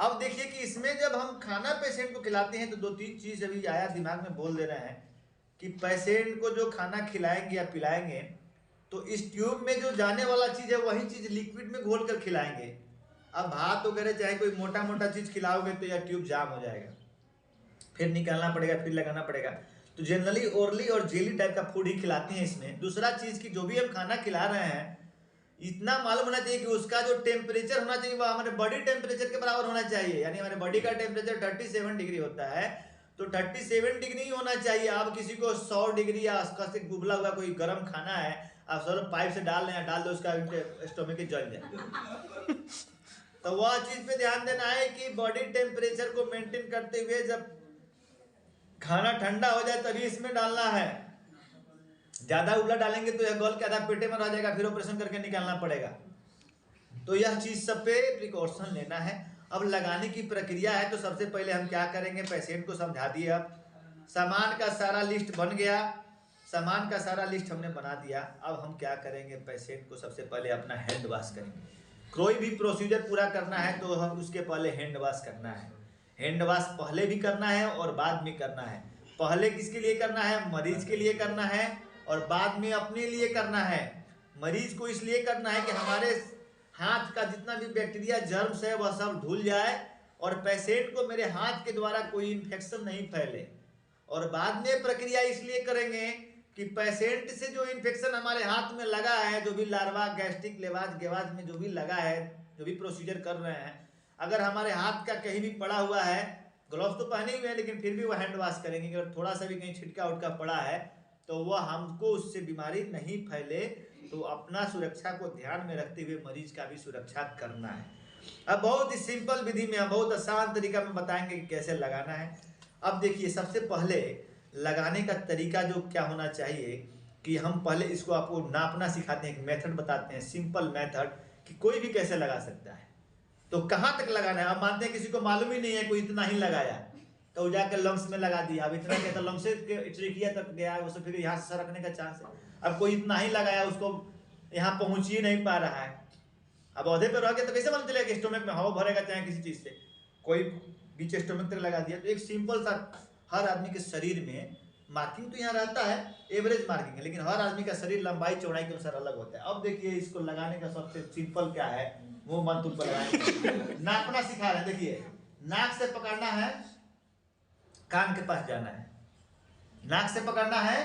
अब देखिए कि इसमें जब हम खाना पेशेंट को खिलाते हैं तो 2-3 चीज अभी आया दिमाग में, बोल दे रहे हैं कि पेशेंट को जो खाना खिलाएंगे या पिलाएंगे तो इस ट्यूब में जो जाने वाला चीज है वही चीज लिक्विड में घोल कर खिलाएंगे। अब भात वगैरह चाहे कोई मोटा मोटा चीज खिलाओगे तो यह ट्यूब जाम हो जाएगा, फिर निकालना पड़ेगा, फिर लगाना पड़ेगा। तो जनरली ओरली और जेली टाइप का फूड ही खिलाते हैं इसमें। दूसरा चीज की जो भी हम खाना खिला रहे हैं, इतना मालूम होना चाहिए कि उसका जो टेम्परेचर होना चाहिए वह हमारे बॉडी टेम्परेचर के बराबर होना चाहिए। यानी हमारे बॉडी का टेम्परेचर 37 डिग्री होता है, तो 37 डिग्री ही होना चाहिए। आप किसी को 100 डिग्री या आसपास से गुबला हुआ कोई गर्म खाना है, आप सर पाइप से डाल लें, डाल दो, उसका स्टोमक जल जाए। तो वह चीज पे ध्यान देना है कि बॉडी टेम्परेचर को मेंटेन करते हुए जब खाना ठंडा हो जाए तभी इसमें डालना है। ज्यादा उबला डालेंगे तो यह गल के आधा पेटे में रह जाएगा, फिर ऑपरेशन करके निकालना पड़ेगा। तो यह चीज सब पे प्रिकॉशन लेना है। अब लगाने की प्रक्रिया है तो सबसे पहले हम क्या करेंगे, पेशेंट को समझा दिए। अब सामान का सारा लिस्ट बन गया, सामान का सारा लिस्ट हमने बना दिया। अब हम क्या करेंगे, पेशेंट को सबसे पहले अपना हैंड वॉश करेंगे। कोई भी प्रोसीजर पूरा करना है तो हम उसके पहले हैंड वॉश करना है। हैंड वॉश पहले भी करना है और बाद में करना है। पहले किसके लिए करना है, मरीज के लिए करना है, और बाद में अपने लिए करना है। मरीज को इसलिए करना है कि हमारे हाथ का जितना भी बैक्टीरिया जर्म्स है वह सब धुल जाए, और पेशेंट को मेरे हाथ के द्वारा कोई इन्फेक्शन नहीं फैले। और बाद में प्रक्रिया इसलिए करेंगे कि पेशेंट से जो इन्फेक्शन हमारे हाथ में लगा है, जो भी लार्वा, गैस्ट्रिक, लेवाज, गेवाज में जो भी लगा है, जो भी प्रोसीजर कर रहे हैं, अगर हमारे हाथ का कहीं भी पड़ा हुआ है, ग्लव्स तो पहने हुए हैं लेकिन फिर भी वह हैंड वॉश करेंगे। अगर थोड़ा सा भी कहीं छिटका उटका पड़ा है तो वह हमको उससे बीमारी नहीं फैले। तो अपना सुरक्षा को ध्यान में रखते हुए मरीज का भी सुरक्षा करना है। अब बहुत ही सिंपल विधि में, बहुत आसान तरीका में बताएंगे कि कैसे लगाना है। अब देखिए, सबसे पहले लगाने का तरीका जो क्या होना चाहिए कि हम पहले इसको आपको नापना सिखाते हैं, एक मेथड बताते हैं, सिंपल मेथड कि कोई भी कैसे लगा सकता है। तो कहाँ तक लगाना है, अब मानते हैं किसी को मालूम ही नहीं है, कोई इतना ही लगाया तो जाकर लंग्स में लगा दिया। अब इतना क्या तो लंग्स से ट्रेकिया तक गया, उससे फिर यहाँ से सरकने का चांस है। अब कोई इतना ही लगाया, उसको यहाँ पहुँच ही नहीं पा रहा है। अब औधे पे रह गया तो कैसे मालूम चलेगा कि स्टोमक में हवा भरेगा चाहे किसी चीज़ से। कोई बीच स्टोमक तक लगा दिया। तो एक सिंपल सा, हर आदमी के शरीर में मार्किंग तो यहाँ रहता है, एवरेज मार्किंग है, लेकिन हर आदमी का शरीर लंबाई चौड़ाई के अनुसार अलग होता है। अब देखिए, इसको लगाने का सबसे सिंपल क्या है, वो मन तुम पर लगाएंगे। नापना सिखा रहे हैं। देखिए, नाक से पकड़ना है, कान के पास जाना है। नाक से पकड़ना है,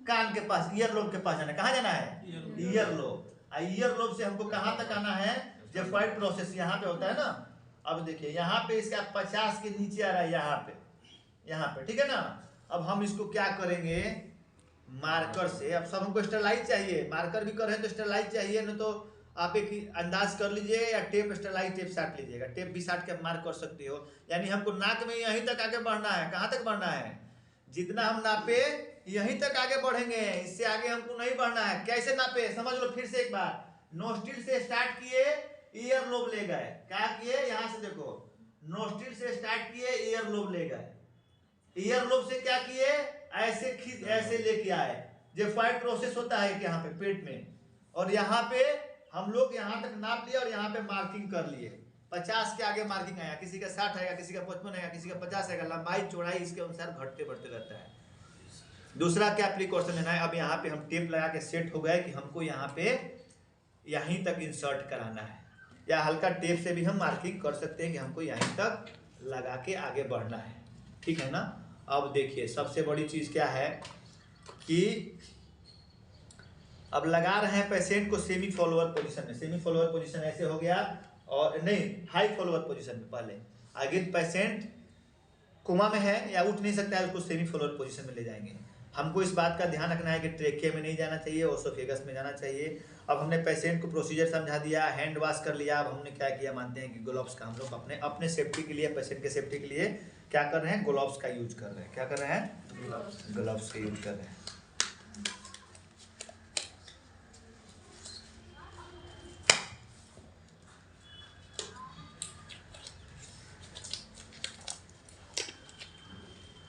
कान के पास, ईयर लोब के पास जाना है। कहाँ जाना है, ईयर लोब। ईयर लोब से हमको कहाँ तक आना है, जेफाइड प्रोसेस यहाँ पे होता है ना। अब देखिए, यहाँ पे इसका 50 के नीचे आ रहा है, यहाँ पे ठीक है ना। अब हम इसको क्या करेंगे, मार्कर से। अब सब हमको स्टेरलाइज चाहिए, मार्कर भी कर रहे हैं तो स्टेरलाइज चाहिए, न तो आप एक अंदाज कर लीजिए, या टेप, स्टेरलाइज टेप साट लीजिएगा। टेप भी साट के मार्क कर सकते हो। यानी हमको नाक में यहीं तक आगे बढ़ना है। कहाँ तक बढ़ना है, जितना हम नापे यहीं तक आगे बढ़ेंगे, इससे आगे हमको नहीं बढ़ना है। कैसे नापे समझ लो फिर से एक बार। नोस्ट्रिल से स्टार्ट किए, ईयर लोब ले गए। क्या किए, यहाँ से देखो, नोस्ट्रिल से स्टार्ट किए, ईयर लोब ले गए। ईयर लोब से क्या किए, ऐसे खींच, ऐसे लेके आए। जेफाइड प्रोसेस होता है यहाँ पे पेट में, और यहाँ पे हम लोग यहाँ तक नाप लिया और यहाँ पे मार्किंग कर लिए। 50 के आगे मार्किंग आया, किसी का 60 आएगा, किसी का 55 आएगा, किसी का 50 आएगा। लंबाई चौड़ाई इसके अनुसार घटते बढ़ते रहता है। दूसरा क्या प्रिकॉशन लेना है, अब यहाँ पे हम टेप लगा के सेट हो गए कि हमको यहाँ पे यहीं तक इंसर्ट कराना है, या हल्का टेप से भी हम मार्किंग कर सकते हैं कि हमको यहीं तक लगा के आगे बढ़ना है। ठीक है ना। अब देखिए, सबसे बड़ी चीज़ क्या है कि अब लगा रहे हैं पेशेंट को सेमी फॉलोअर पोजीशन में। सेमी फॉलोअर पोजीशन ऐसे हो गया, और नहीं, हाई फॉलोअर पोजीशन में। पहले आगे पेशेंट कोमा में है या उठ नहीं सकता है, उसको सेमी फॉलोअर पोजीशन में ले जाएंगे। हमको इस बात का ध्यान रखना है कि ट्रेकिया में नहीं जाना चाहिए, ओसोफेगस में जाना चाहिए। अब हमने पेशेंट को प्रोसीजर समझा दिया, हैंड वॉश कर लिया। अब हमने क्या किया, मानते हैं कि ग्लोव्स का हम लोग अपने सेफ्टी के लिए, पेशेंट के सेफ्टी के लिए क्या कर रहे हैं, ग्लोव्स का यूज कर रहे हैं। क्या कर रहे हैं, ग्लोव्स का यूज कर रहे हैं।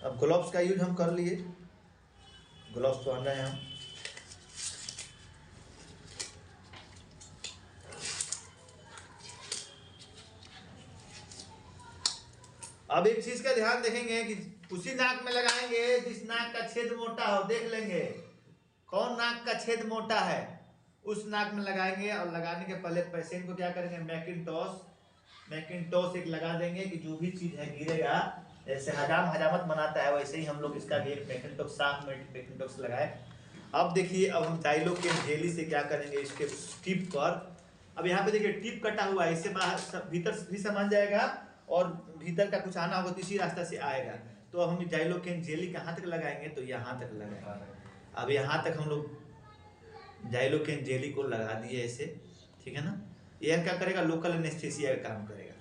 अब ग्लोव्स का यूज हम कर लिए, ग्लोव्स पहन रहे हैं हम। अब एक चीज का ध्यान देखेंगे कि उसी नाक में लगाएंगे जिस नाक का छेद मोटा हो। देख लेंगे कौन नाक का छेद मोटा है, उस नाक में लगाएंगे। और लगाने के पहले पेशेंट को क्या करेंगे, मैकिंटॉस एक लगा देंगे कि जो भी चीज है गिरेगा। जैसे हजामत बनाता है वैसे ही हम लोग इसका भी एक मैकिंटॉस, साफ मैकिंटॉस लगाए। अब देखिए, अब हम डायलोकेन जेली से क्या करेंगे, इसके टिप पर। अब यहाँ पे देखिए टिप कटा हुआ है, इससे बाहर भीतर भी सामान जाएगा और भीतर का कुछ आना होगा तो इसी रास्ता से आएगा। तो अब हम डायलोकेन जेली कहाँ तक लगाएंगे, तो यहाँ तक लगाएंगे। अब यहाँ तक हम लोग डायलोकेन जेली को लगा दिए ऐसे, ठीक है ना। यह क्या करेगा, लोकल एनेस्थीसिया का काम करेगा।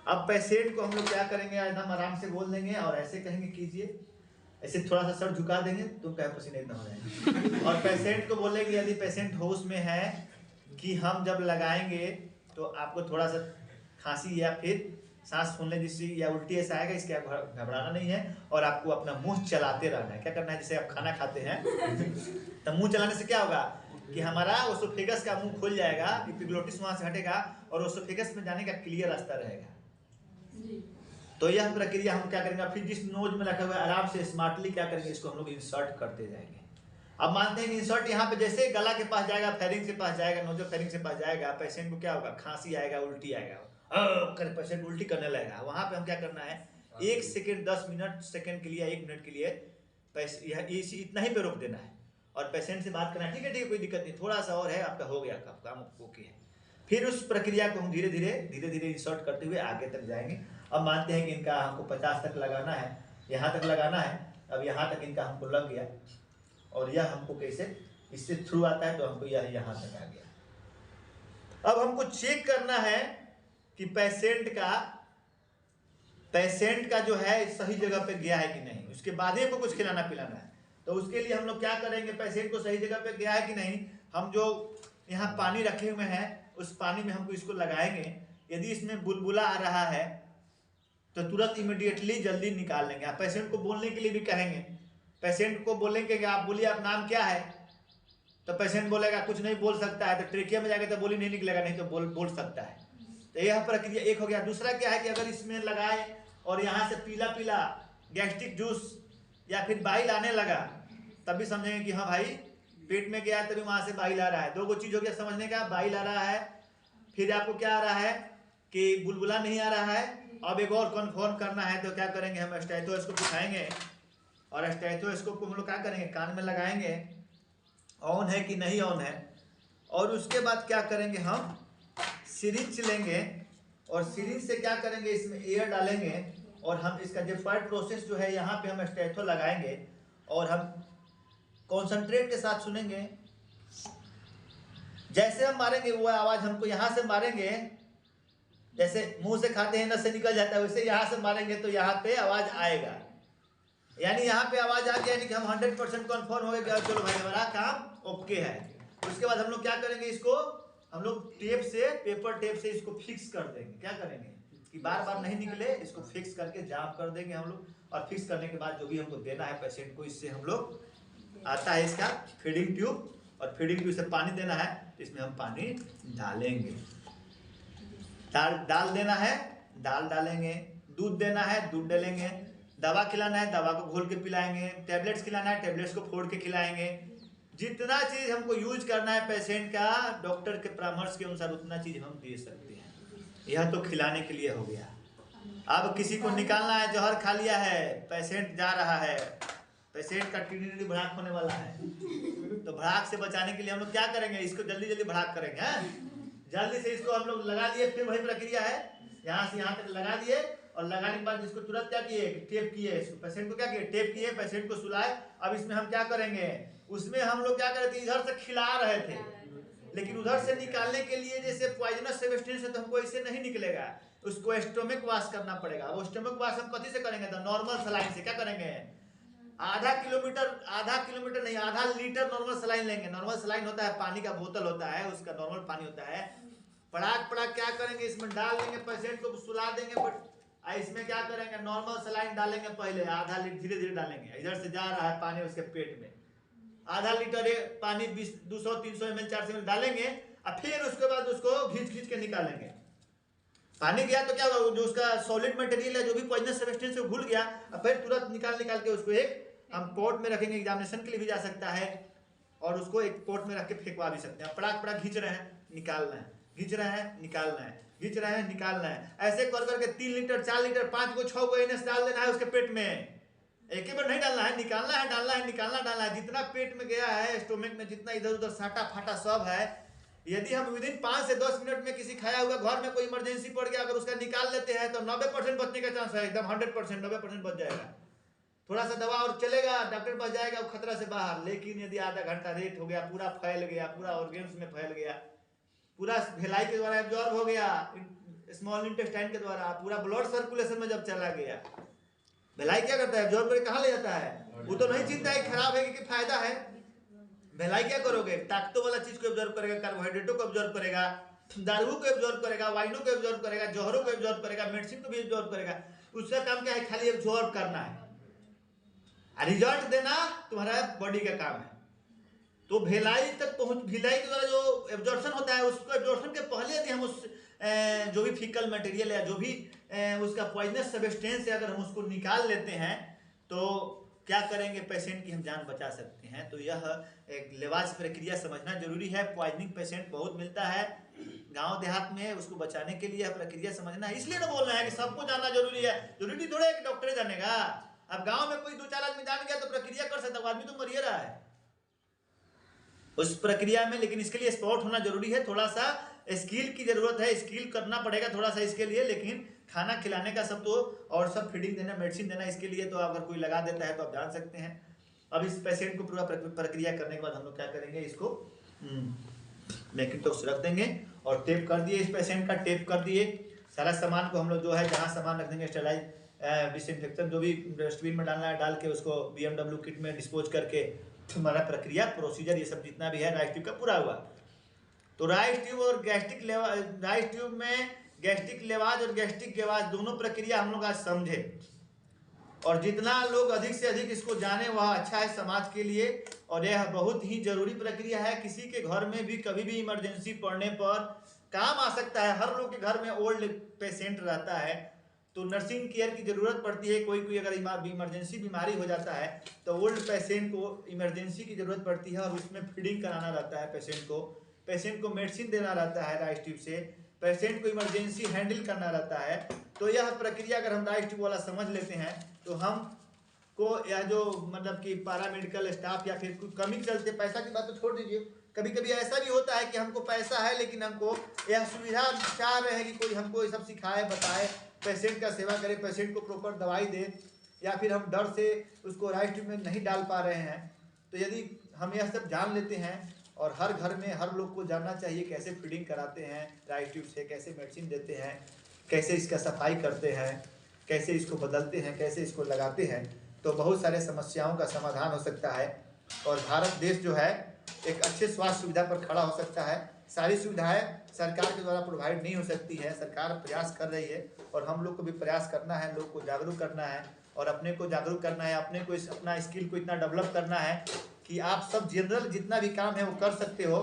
अब पेशेंट को हम लोग क्या करेंगे, एकदम आराम से बोल देंगे और ऐसे कहेंगे कीजिए। ऐसे थोड़ा सा सर झुका देंगे तो क्या पसीने एकदम हो जाएंगे। और पेशेंट को बोलेंगे, यदि पेशेंट होश में है, कि हम जब लगाएंगे तो आपको थोड़ा सा खांसी या फिर सांस फूलने जैसी या उल्टी ऐसा आएगा, इसके आप घबराना नहीं है। और आपको अपना मुंह चलाते रहना है। क्या करना है, जैसे आप खाना खाते हैं तो मुंह चलाने से क्या होगा कि हमारा ओसोफेगस का मुंह खुल जाएगा, एपिग्लोटिस वहां से हटेगा और ओसोफेगस में जाने का क्लियर रास्ता रहेगा। तो यह प्रक्रिया हम क्या करेंगे, फिर जिस नोज में रखा हुआ है आराम से स्मार्टली क्या करेंगे, इसको हम लोग इंसर्ट करते जाएंगे। अब मानते हैं कि इंसर्ट यहाँ पे जैसे गला के पास जाएगा, फेरिंग के पास जाएगा, नोजोफेरिंग से पास जाएगा, पेशेंट को क्या होगा, खांसी आएगा, उल्टी आएगा, पेशेंट उल्टी करने लगेगा। वहां पे हम क्या करना है, 1 सेकेंड 10 मिनट सेकेंड के लिए 1 मिनट के लिए इतना ही पे रोक देना है और पेशेंट से बात करना है, ठीक है कोई दिक्कत नहीं, थोड़ा सा और है, आपका हो गया, काम ओके है। फिर उस प्रक्रिया को हम धीरे धीरे इंसर्ट करते हुए आगे तक जाएंगे। अब मानते हैं कि इनका हमको 50 तक लगाना है, यहाँ तक लगाना है। अब यहाँ तक इनका हमको लग गया और यह हमको कैसे इससे थ्रू आता है, तो हमको यह यहाँ तक आ गया। अब हमको चेक करना है कि पेशेंट का जो है सही जगह पे गया है कि नहीं, उसके बाद ही हमको कुछ खिलाना पिलाना है। तो उसके लिए हम लोग क्या करेंगे, पेशेंट को सही जगह पे गया है कि नहीं, हम जो यहाँ पानी रखे हुए हैं उस पानी में हमको इसको लगाएंगे। यदि इसमें बुलबुला आ रहा है तो तुरंत इमीडिएटली जल्दी निकाल लेंगे। आप पेशेंट को बोलने के लिए भी कहेंगे, पेशेंट को बोलेंगे कि आप बोलिए आप नाम क्या है, तो पेशेंट बोलेगा कुछ नहीं बोल सकता है, तो ट्रेकिया में जाके तो बोली नहीं निकलेगा, नहीं तो बोल सकता है। तो यह प्रक्रिया एक हो गया। दूसरा क्या है कि अगर इसमें लगाए और यहाँ से पीला पीला गैस्ट्रिक जूस या फिर बाइल आने लगा, तभी समझेंगे कि हाँ भाई पेट में गया, तभी वहां से बाइल आ रहा है। 2 चीज हो गया समझने का, बाइल आ रहा है, फिर आपको क्या आ रहा है कि बुलबुला नहीं आ रहा है। अब एक और कन्फर्म करना है, तो क्या करेंगे, हम स्टेथोस्कोप उठाएंगे और स्टेथोस्कोप को हम लोग क्या करेंगे, कान में लगाएंगे, ऑन है कि नहीं ऑन है। और उसके बाद क्या करेंगे, हम सिरिंज लेंगे और सिरिंज से क्या करेंगे, इसमें एयर डालेंगे और हम इसका डेफर्ड प्रोसेस जो है यहाँ पे हम स्टेथो लगाएंगे और हम कॉन्सेंट्रेट के साथ सुनेंगे। जैसे हम मारेंगे वो आवाज हमको यहाँ से मारेंगे, जैसे मुंह से खाते हैं नस से निकल जाता है, वैसे यहाँ से मारेंगे तो यहाँ पे आवाज आएगा। यानी यहाँ पे आवाज आ गया, यानी कि हम 100% कन्फर्म हो गए, चलो भाई हमारा काम ओके है। उसके बाद हम लोग क्या करेंगे, इसको हम लोग टेप से, पेपर टेप से इसको फिक्स कर देंगे। क्या करेंगे कि बार बार नहीं निकले, इसको फिक्स करके जाम कर देंगे हम लोग। और फिक्स करने के बाद जो भी हमको देना है पेशेंट को, इससे हम लोग आता है इसका फीडिंग ट्यूब, और फीडिंग ट्यूब से पानी देना है, तो इसमें हम पानी डालेंगे। दाल देना है, दाल डालेंगे, दूध देना है, दूध डालेंगे, दवा खिलाना है, दवा को घोल के पिलाएंगे, टैबलेट्स खिलाना है, टैबलेट्स को फोड़ के खिलाएंगे। जितना चीज हमको यूज करना है पेशेंट का डॉक्टर के परामर्श के अनुसार, उतना चीज हम दे सकते हैं। यह तो खिलाने के लिए हो गया। अब किसी को निकालना है, जहर खा लिया है, पेशेंट जा रहा है, पेशेंट का किडनी भड़ाक होने वाला है, तो भड़ाक से बचाने के लिए हम लोग क्या करेंगे, इसको जल्दी जल्दी भड़ाक करेंगे। जल्दी से इसको हम लोग लगा दिए, फिर वही प्रक्रिया है, यहाँ से यहाँ तक लगा दिए और लगाने के बाद इसको तुरंत क्या किए, टेप किए, इसको पेशेंट को क्या किए, टेप किए, पेशेंट को सुलाए। अब इसमें हम क्या करेंगे, उसमें हम लोग क्या कर रहे थे, इधर से खिला रहे थे, लेकिन उधर से निकालने के लिए जैसे पॉइजनस सब्सटेंस है तो हमको ऐसे नहीं निकलेगा, उसको स्टोमक वॉश करना पड़ेगा। वो स्टोमक वॉश हम कथी से करेंगे, तो नॉर्मल सलाइन से। क्या करेंगे, आधा किलोमीटर नहीं, आधा लीटर नॉर्मल सलाइन लेंगे। नॉर्मल सलाइन होता है, पानी का बोतल होता है, उसका नॉर्मल पानी होता है। पड़ाक क्या करेंगे, इसमें डाल देंगे, पेशेंट को सुला देंगे। बट इसमें क्या करेंगे, नॉर्मल सलाइन डालेंगे, पहले आधा लीटर धीरे धीरे डालेंगे। इधर से जा रहा है पानी उसके पेट में, आधा लीटर पानी 200-300 ml 400 ml डालेंगे और फिर उसके बाद उसको खींच के निकालेंगे। पानी गया तो क्या होगा, जो उसका सॉलिड मटेरियल है, जो भी पॉइजनस सब्सटेंस है, घुल गया, और फिर तुरंत निकाल के उसको एक हम पोर्ट में रखेंगे। एग्जामिनेशन के लिए भी जा सकता है और उसको एक पोर्ट में रख के फेंकवा भी सकते हैं। पड़ाक खींच रहे हैं, निकालना है, खींच रहे हैं, निकालना है, खींच रहे हैं, निकालना है। ऐसे कर करके 3 लीटर 4 लीटर 5 को 6 को एनएस डाल देना है उसके पेट में। एक ही बार नहीं डालना है, निकालना है, डालना है, निकालना, डालना है। जितना पेट में गया है, स्टोमक में जितना इधर उधर साटा फाटा सब है, यदि हम विदिन 5 से 10 मिनट में किसी खाया हुआ घर में कोई इमरजेंसी पड़ गया, अगर उसका निकाल लेते हैं तो 90% बचने का चांस है, एकदम 100%, 90% बच जाएगा। थोड़ा सा दवा और चलेगा, डॉक्टर पास जाएगा, वो खतरा से बाहर। लेकिन यदि आधा घंटा लेट हो गया, पूरा फैल गया, पूरा ऑर्गेन्स में फैल गया, पूरा भेलाई के द्वारा एब्जॉर्ब हो गया, स्मॉल इंटेस्टाइन के द्वारा पूरा ब्लड सर्कुलेशन में जब चला गया, भेलाई क्या करता है, एब्जॉर्ब करके कहाँ ले जाता है, वो तो नहीं चिंता है खराब है कि फायदा है। भेलाई क्या करोगे, ताकतों वाला चीज को ऑब्जर्व करेगा, कार्बोहाइड्रेटों को ऑब्जर्व करेगा, दारू को एब्जॉर्ब करेगा, वाइनों को एब्जॉर्ब करेगा, जौहरों को एब्जॉर्ब करेगा, मेडिसिन को भी एब्जॉर्ब करेगा। उसका काम क्या है? खाली एब्जॉर्ब करना है, रिजल्ट देना तुम्हारा बॉडी का काम है। तो भिलाई तक पहुंच, भिलाई के द्वारा जो एब्जॉर्प्शन होता है, उसको एब्जॉर्प्शन के पहले यदि हम उस जो भी फीकल मटेरियल है, जो भी उसका पॉइजनस सब्सटेंस है, अगर हम उसको निकाल लेते हैं तो क्या करेंगे? पेशेंट की हम जान बचा सकते हैं। तो यह एक लेवाज प्रक्रिया समझना जरूरी है। पॉइजनिंग पेशेंट बहुत मिलता है गांव देहात में, उसको बचाने के लिए प्रक्रिया समझना है। इसलिए ना बोल रहे हैं कि सबको जानना जरूरी है। जरूरी थोड़ा है कि डॉक्टर जानेगा। अब गांव में कोई 2-4 आदमी जान गया तो प्रक्रिया कर सकता है, आदमी तो मरिए रहा है उस प्रक्रिया में। लेकिन इसके लिए स्पॉट होना जरूरी है, थोड़ा सा स्किल की जरूरत है, स्किल करना पड़ेगा थोड़ा सा इसके लिए। लेकिन खाना खिलाने का सब तो, और सब फीडिंग देना, मेडिसिन देना, इसके लिए तो अगर कोई लगा देता है तो आप जान सकते हैं। अब इस पेशेंट को पूरा प्रक्रिया करने के बाद हम लोग क्या करेंगे? इसको मैकिंटॉक्स रख देंगे और टेप कर दिए। इस पेशेंट का टेप कर दिए। सारा सामान को हम लोग जो है जहाँ सामान रख देंगे, स्टेलाइज डिसइंफेक्शन जो भी डस्टबिन में डालना है डाल के, उसको BMW किट में डिस्पोज करके हमारा प्रक्रिया प्रोसीजर ये सब जितना भी है राइस ट्यूब का पूरा हुआ। तो राइस ट्यूब और गैस्ट्रिक लेवाज, राइस ट्यूब में गैस्ट्रिक लेवाज और गैस्ट्रिक गेवाज दोनों प्रक्रिया हम लोग आज समझे। और जितना लोग अधिक से अधिक इसको जाने वह अच्छा है समाज के लिए। और यह बहुत ही जरूरी प्रक्रिया है। किसी के घर में भी कभी भी इमरजेंसी पड़ने पर काम आ सकता है। हर लोग के घर में ओल्ड पेशेंट रहता है तो नर्सिंग केयर की जरूरत पड़ती है। कोई अगर इमरजेंसी बीमारी हो जाता है तो ओल्ड पेशेंट को इमरजेंसी की जरूरत पड़ती है और उसमें फीडिंग कराना रहता है पेशेंट को मेडिसिन देना रहता है राइस ट्यूब से, पेशेंट को इमरजेंसी हैंडल करना रहता है। तो यह प्रक्रिया अगर हम राइस ट्यूब वाला समझ लेते हैं तो हम को यह जो मतलब कि पैरामेडिकल स्टाफ या फिर कुछ कमी चलते, पैसा की बात तो छोड़ दीजिए, कभी कभी ऐसा भी होता है कि हमको पैसा है लेकिन हमको यह सुविधा चाह रहे हैं कि कोई हमको ये सब सिखाए, बताए, पेशेंट का सेवा करे, पेशेंट को प्रॉपर दवाई दे, या फिर हम डर से उसको राइस ट्यूब में नहीं डाल पा रहे हैं। तो यदि हम यह सब जान लेते हैं, और हर घर में हर लोग को जानना चाहिए कैसे फीडिंग कराते हैं राइस ट्यूब से, कैसे मेडिसिन देते हैं, कैसे इसका सफाई करते हैं, कैसे इसको बदलते हैं, कैसे इसको लगाते हैं, तो बहुत सारे समस्याओं का समाधान हो सकता है। और भारत देश जो है एक अच्छे स्वास्थ्य सुविधा पर खड़ा हो सकता है। सारी सुविधाएं सरकार के द्वारा प्रोवाइड नहीं हो सकती है, सरकार प्रयास कर रही है और हम लोग को भी प्रयास करना है, लोग को जागरूक करना है और अपने को जागरूक करना है, अपने को अपना स्किल को इतना डेवलप करना है कि आप सब जनरल जितना भी काम है वो कर सकते हो।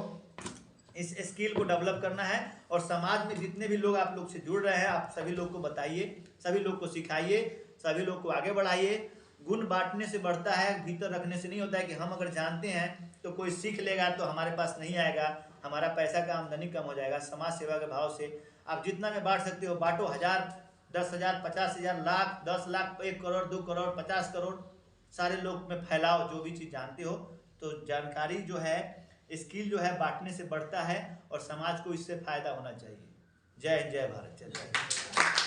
इस स्किल को डेवलप करना है और समाज में जितने भी लोग आप लोग से जुड़ रहे हैं आप सभी लोग को बताइए, सभी लोग को सिखाइए, सभी लोग को आगे बढ़ाइए। गुण बांटने से बढ़ता है, भीतर रखने से नहीं होता है कि हम अगर जानते हैं तो कोई सीख लेगा तो हमारे पास नहीं आएगा, हमारा पैसा का आमदनी कम हो जाएगा। समाज सेवा के भाव से आप जितना में बांट सकते हो बांटो, 1000, 10,000, 50,000, लाख, 10 लाख, 1 करोड़, 2 करोड़, 50 करोड़, सारे लोग में फैलाओ जो भी चीज़ जानते हो। तो जानकारी जो है, स्किल जो है बांटने से बढ़ता है और समाज को इससे फायदा होना चाहिए। जय हिंद, जय भारत। चलिए।